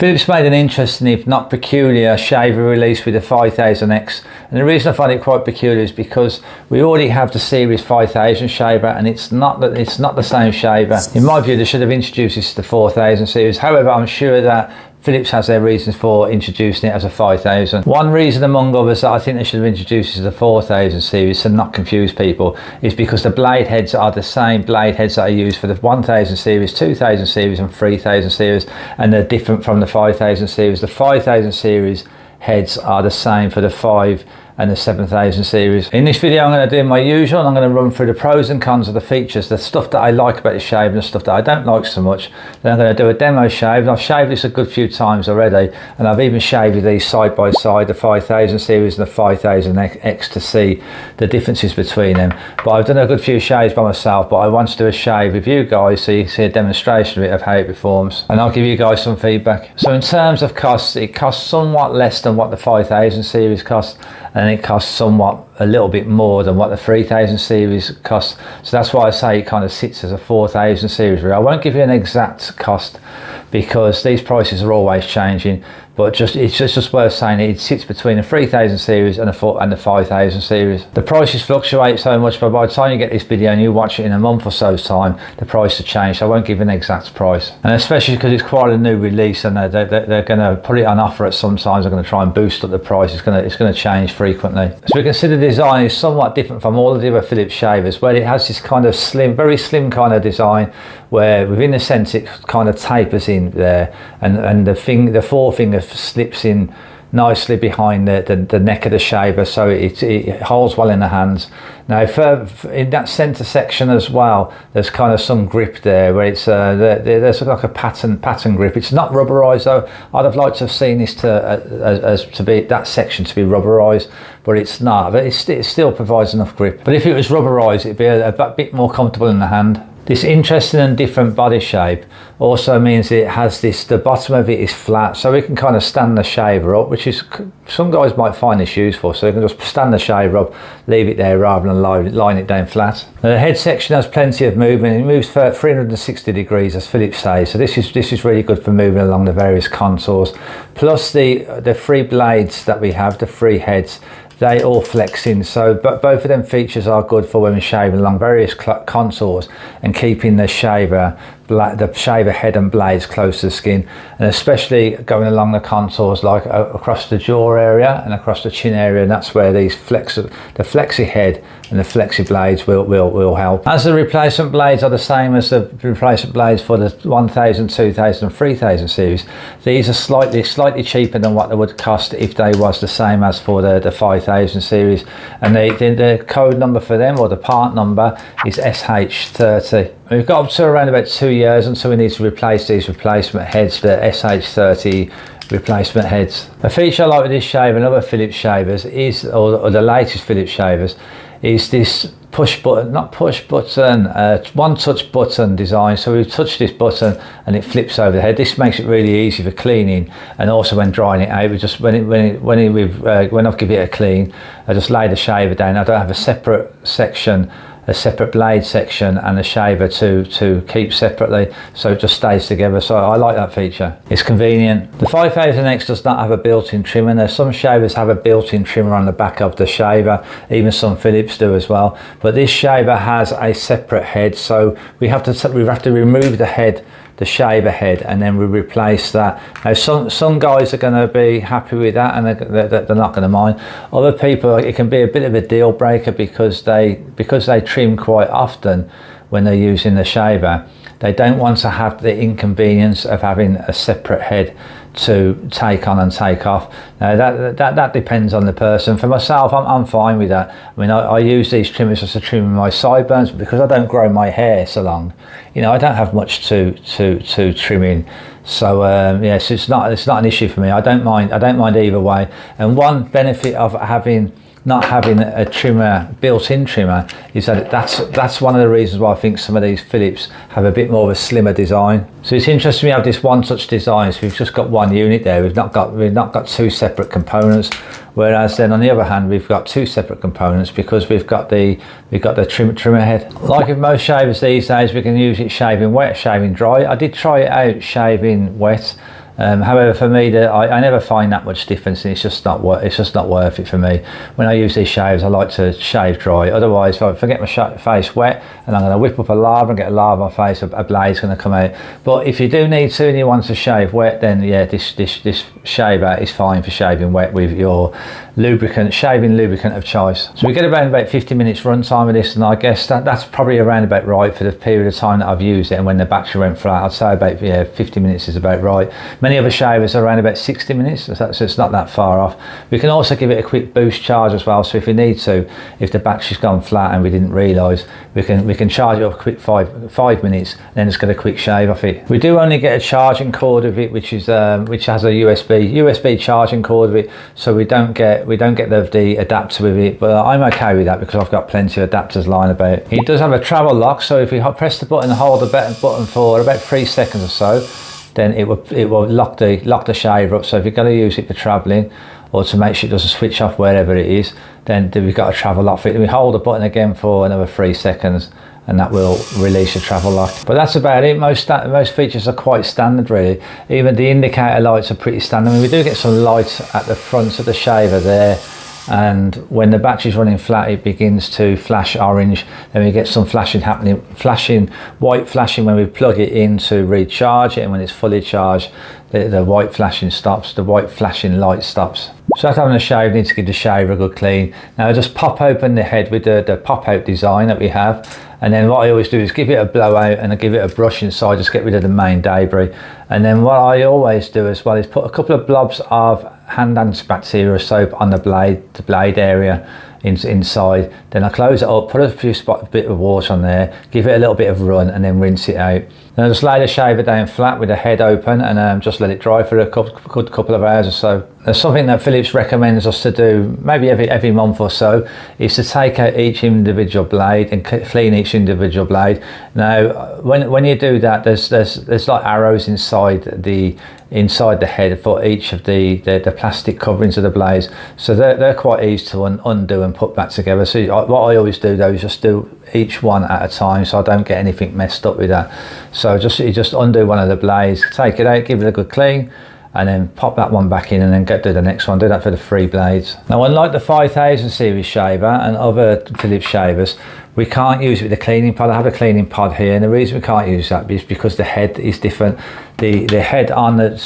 Philips made an interesting, if not peculiar, shaver release with the 5000X, and the reason I find it quite peculiar is because we already have the series 5000 shaver, and it's not the same shaver. In my view, they should have introduced this to the 4000 series. However, I'm sure that Philips has their reasons for introducing it as a 5000. One reason among others that I think they should have introduced it as a 4000 series to not confuse people is because the blade heads are the same blade heads that are used for the 1000 series, 2000 series and 3000 series, and they're different from the 5000 series. The 5000 series heads are the same for the 5 and the 7000 series. In this video I'm going to do my usual, and I'm going to run through the pros and cons of the features, the stuff that I like about the shave and the stuff that I don't like so much. Then I'm going to do a demo shave. I've shaved this a good few times already, and I've even shaved these side by side, the 5000 series and the 5000X, to see the differences between them. But I've done a good few shaves by myself, but I want to do a shave with you guys so you can see a demonstration of how it performs, and I'll give you guys some feedback. So in terms of costs, it costs somewhat less than what the 5000 series costs, and it costs somewhat a little bit more than what the 3000 series costs. So that's why I say it kind of sits as a 4000 series. I won't give you an exact cost because these prices are always changing, but it's just worth saying it sits between the 3000 series and the 5000 series. The prices fluctuate so much, but by the time you get this video and you watch it in a month or so's time, the price has changed. So I won't give an exact price, and especially because it's quite a new release, and they're going to put it on offer at some times. They're going to try and boost up the price. It's going to change frequently. So we consider the design is somewhat different from all of the other Philips shavers, where it has this kind of slim, very slim kind of design, where within the centre it kind of tapers in there, and the forefinger slips in nicely behind the neck of the shaver, so it holds well in the hands. Now in that centre section as well, there's kind of some grip there where it's there's like a pattern grip. It's not rubberized though. I'd have liked to have seen this to be that section to be rubberized, but it's not. But it still provides enough grip. But if it was rubberized, it'd be a bit more comfortable in the hand. This interesting and different body shape also means it has the bottom of it is flat, so we can kind of stand the shaver up, which is, some guys might find this useful, so you can just stand the shaver up, leave it there rather than line it down flat. Now, the head section has plenty of movement. It moves for 360 degrees, as Philips says, so this is really good for moving along the various contours. Plus the three blades that we have, the three heads, they all flex in, so but both of them features are good for when we're shaving along various contours and keeping the shaver head and blades close to the skin, and especially going along the contours like across the jaw area and across the chin area, and that's where these the flexi head and the flexi blades will help. As the replacement blades are the same as the replacement blades for the 1000, 2000 and 3000 series, these are slightly cheaper than what they would cost if they was the same as for the 5000 series, and the code number for them, or the part number, is SH30. We've got up to around about 2 years until we need to replace these replacement heads, the SH30 replacement heads. A feature I like with this shaver and other Philips shavers is, or the latest Philips shavers, is this one touch button design. So we touch this button and it flips over the head. This makes it really easy for cleaning, and also when drying it out. We just when I give it a clean, I just lay the shaver down. I don't have a separate section, a separate blade section and a shaver to keep separately, so it just stays together. So I like that feature. It's convenient. The 5000X does not have a built-in trimmer. Now some shavers have a built-in trimmer on the back of the shaver, even some Philips do as well, but this shaver has a separate head, so we have to remove the head, the shaver head, and then we replace that. Now some guys are going to be happy with that, and they're not going to mind. Other people, it can be a bit of a deal breaker because they trim quite often when they're using the shaver. They don't want to have the inconvenience of having a separate head to take on and take off. Now that depends on the person. For myself, I'm fine with that. I mean, I use these trimmers just to trim my sideburns, because I don't grow my hair so long. You know, I don't have much to trim in. So yes, it's not an issue for me. I don't mind either way. And one benefit of not having a trimmer, built-in trimmer, is that that's one of the reasons why I think some of these Philips have a bit more of a slimmer design. So it's interesting we have this one-touch design. So we've just got one unit there. We've not got two separate components. Whereas then on the other hand, we've got two separate components because we've got the trimmer head. Like with most shavers these days, we can use it shaving wet, shaving dry. I did try it out shaving wet. However, for me, I never find that much difference, and it's just not worth it for me. When I use these shavers, I like to shave dry. Otherwise, if I get my face wet and I'm going to whip up a lather and get a lather on my face, a blade's going to come out. But if you do need to and you want to shave wet, then yeah, this shaver is fine for shaving wet with your shaving lubricant of choice. So we get around about 50 minutes run time with this, and I guess that's probably around about right for the period of time that I've used it. And when the battery went flat, I'd say about 50 minutes is about right. Many other shavers are around about 60 minutes, so it's not that far off. We can also give it a quick boost charge as well, so if we need to, if the battery's gone flat and we didn't realise, we can charge it up a quick 5 minutes, and then just get a quick shave off it. We do only get a charging cord of it, which has a USB charging cord of it, so we don't get the adapter with it, but I'm okay with that because I've got plenty of adapters lying about. It does have a travel lock, so if we press the button and hold the button for about 3 seconds or so, then it will lock the shaver up. So if you're going to use it for travelling or to make sure it doesn't switch off wherever it is, then we've got a travel lock for it. We hold the button again for another 3 seconds, and that will release the travel lock. But that's about it. Most features are quite standard, really. Even the indicator lights are pretty standard. I mean, we do get some lights at the front of the shaver there, and when the battery's running flat, it begins to flash orange. Then we get some flashing white flashing when we plug it in to recharge it, and when it's fully charged, the white flashing stops, the white flashing light stops. So after having a shave, you need to give the shaver a good clean. Now I just pop open the head with the pop out design that we have, and then what I always do is give it a blowout and I give it a brush inside, just get rid of the main debris. And then what I always do as well is put a couple of blobs of hand antibacterial soap on the blade area inside. Then I close it up, put a bit of water on there, give it a little bit of run, and then rinse it out. Then I just lay the shaver down flat with the head open and just let it dry for a good couple of hours or so. There's something that Philips recommends us to do maybe every month or so, is to take out each individual blade and clean each individual blade. Now when you do that, there's like arrows inside the head for each of the plastic coverings of the blades, so they're quite easy to undo and put back together. So what I always do though is just do each one at a time, so I don't get anything messed up with that. So you just undo one of the blades, take it out, give it a good clean, and then pop that one back in, and then do the next one. Do that for the 3 blades. Now, unlike the 5000 series shaver and other Philips shavers, we can't use it with the cleaning pod. I have a cleaning pod here, and the reason we can't use that is because the head is different. The head on the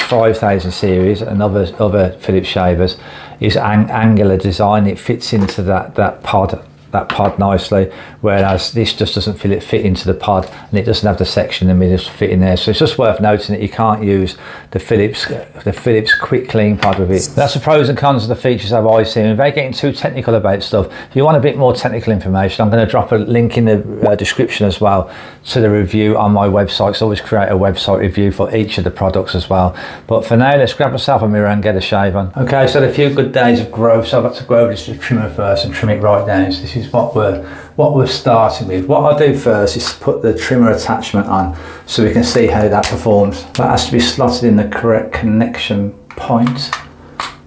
5000 series and other Philips shavers is angular design. It fits into that pod nicely, whereas this just doesn't fit into the pod, and it doesn't have the section in the middle to fit in there. So it's just worth noting that you can't use the Philips quick clean pod with it. That's the pros and cons of the features I've always seen. Without getting too technical about stuff, if you want a bit more technical information, I'm going to drop a link in the description as well to the review on my website. So I always create a website review for each of the products as well. But for now, let's grab myself a mirror and get a shave on. Okay, so a few good days of growth. So I've got to grow this trimmer first and trim it right down. So this is what we're starting with. What I'll do first is put the trimmer attachment on so we can see how that performs. That has to be slotted in the correct connection point.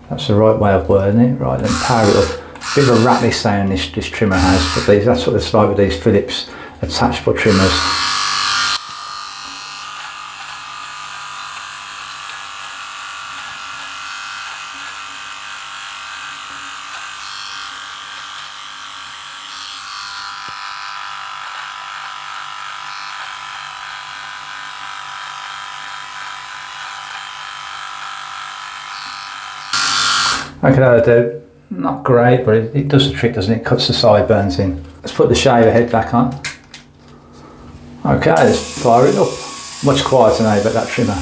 That's the right way of wording it. Right, then power it up. A bit of a rattly sound this trimmer has, but that's what it's like with these Philips attachable trimmers. Okay, that'll do. Not great, but it does the trick, doesn't it? It cuts the sideburns in. Let's put the shaver head back on. Okay, let's fire it up. Much quieter now about that trimmer.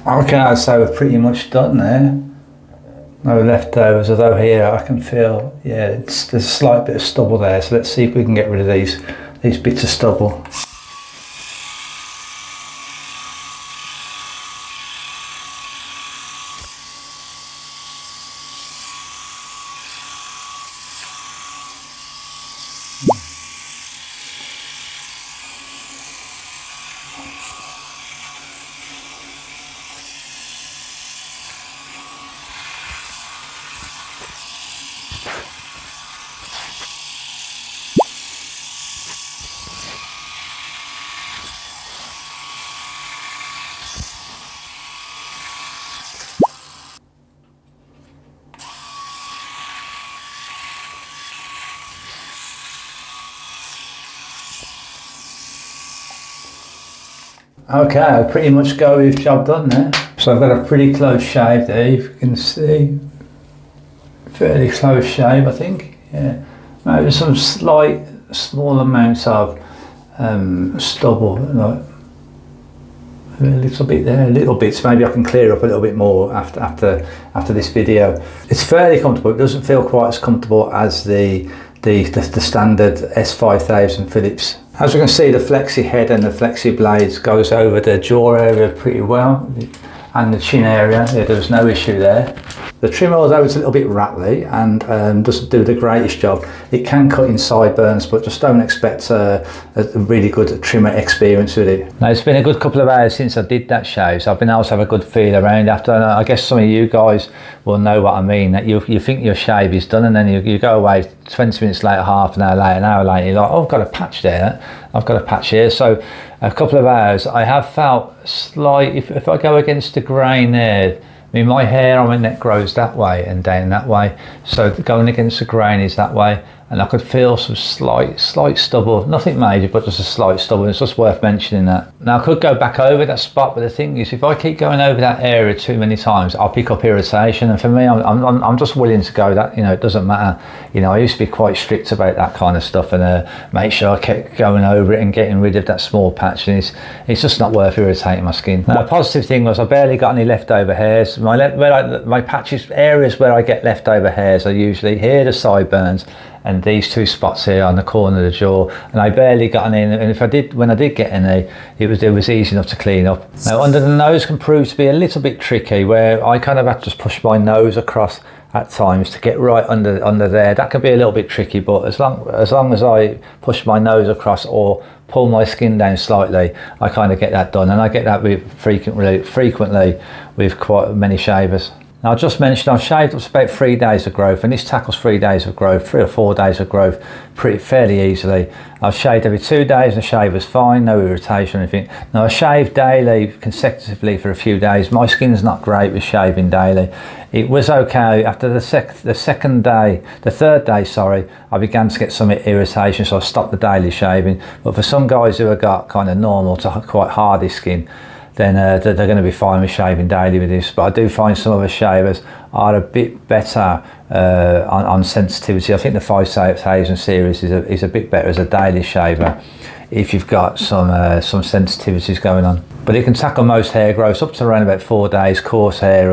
Okay, so we're pretty much done there. No leftovers, although here I can feel, yeah, there's a slight bit of stubble there. So let's see if we can get rid of these bits of stubble. Okay, I pretty much go with job done there. So I've got a pretty close shave there, if you can see. Fairly close shave, I think. Yeah, maybe some slight, small amounts of stubble, like a little bit there, little bits. Maybe I can clear up a little bit more after this video. It's fairly comfortable. It doesn't feel quite as comfortable as the standard S5000 Phillips. As you can see, the flexi head and the flexi blades goes over the jaw area pretty well, and the chin area. Yeah, there's no issue there. The trimmer, although it's a little bit rattly and doesn't do the greatest job, it can cut in sideburns, but just don't expect a really good trimmer experience with it. Now, it's been a good couple of hours since I did that shave, so I've been able to have a good feel around after. I guess some of you guys will know what I mean, that you think your shave is done and then you go away 20 minutes later, half an hour later, an hour later, you're like, oh, I've got a patch there, I've got a patch here. So a couple of hours, I have felt slight, if I go against the grain there, I mean, my hair on my neck grows that way and down that way, so going against the grain is that way, and I could feel some slight stubble, nothing major, but just a slight stubble. It's just worth mentioning that. Now, I could go back over that spot, but the thing is, if I keep going over that area too many times, I'll pick up irritation, and for me, I'm just willing to go that, you know, it doesn't matter. You know, I used to be quite strict about that kind of stuff, and make sure I kept going over it and getting rid of that small patch, and it's just not worth irritating my skin. Now, the positive thing was I barely got any leftover hairs. My patches, areas where I get leftover hairs are usually here, the sideburns, and these two spots here on the corner of the jaw, and I barely got any, and when I did get any, it was easy enough to clean up. Now, under the nose can prove to be a little bit tricky, where I kind of have to just push my nose across at times to get right under there. That can be a little bit tricky, but as long as I push my nose across or pull my skin down slightly, I kind of get that done, and I get that frequently with quite many shavers. Now, I just mentioned I've shaved up to about 3 days of growth, and this tackles 3 days of growth, 3 or 4 days of growth fairly easily. I've shaved every 2 days and the shave was fine, no irritation or anything. Now, I shave daily consecutively for a few days. My skin's not great with shaving daily. It was okay after the third day, sorry, I began to get some irritation, so I stopped the daily shaving. But for some guys who have got kind of normal to quite hardy skin, then they're going to be fine with shaving daily with this. But I do find some other shavers are a bit better on sensitivity. I think the 5000 series is a bit better as a daily shaver if you've got some sensitivities going on. But it can tackle most hair growths up to around about 4 days, coarse hair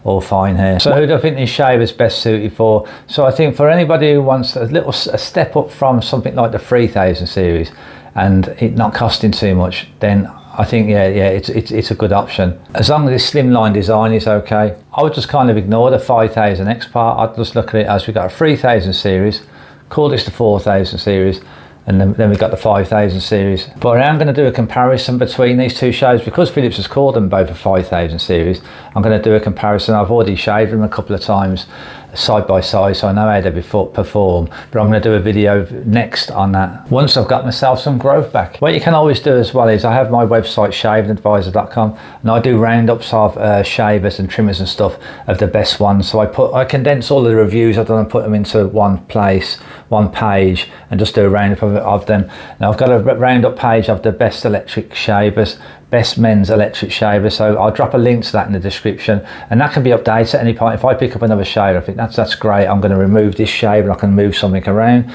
or fine hair. So who do I think these shavers best suited for? So I think for anybody who wants a step up from something like the 3000 series and it not costing too much, then I think it's a good option. As long as the slimline design is okay. I would just kind of ignore the 5000X part. I'd just look at it as we've got a 3000 series, call this the 4000 series, and then we've got the 5000 series. But I am going to do a comparison between these two shaves because Philips has called them both a 5000 series. I'm going to do a comparison. I've already shaved them a couple of times side by side, so I know how they perform, but I'm going to do a video next on that once I've got myself some growth back. What you can always do as well is I have my website shavingadvisor.com, and I do roundups of shavers and trimmers and stuff of the best ones. So I condense all of the reviews I've done and put them into one place, one page, and just do a roundup of them. Now I've got a roundup page of the best electric shavers, best men's electric shaver. So I'll drop a link to that in the description, and that can be updated at any point. If I pick up another shaver, I think that's great, I'm going to remove this shaver, I can move something around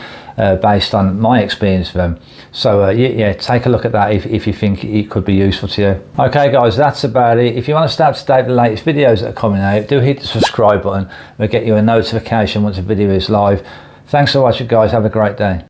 based on my experience of them. So yeah, take a look at that if you think it could be useful to you. Okay guys, that's about it. If you want to stay up to date with the latest videos that are coming out, do hit the subscribe button. We'll get you a notification once a video is live. Thanks for watching guys, have a great day.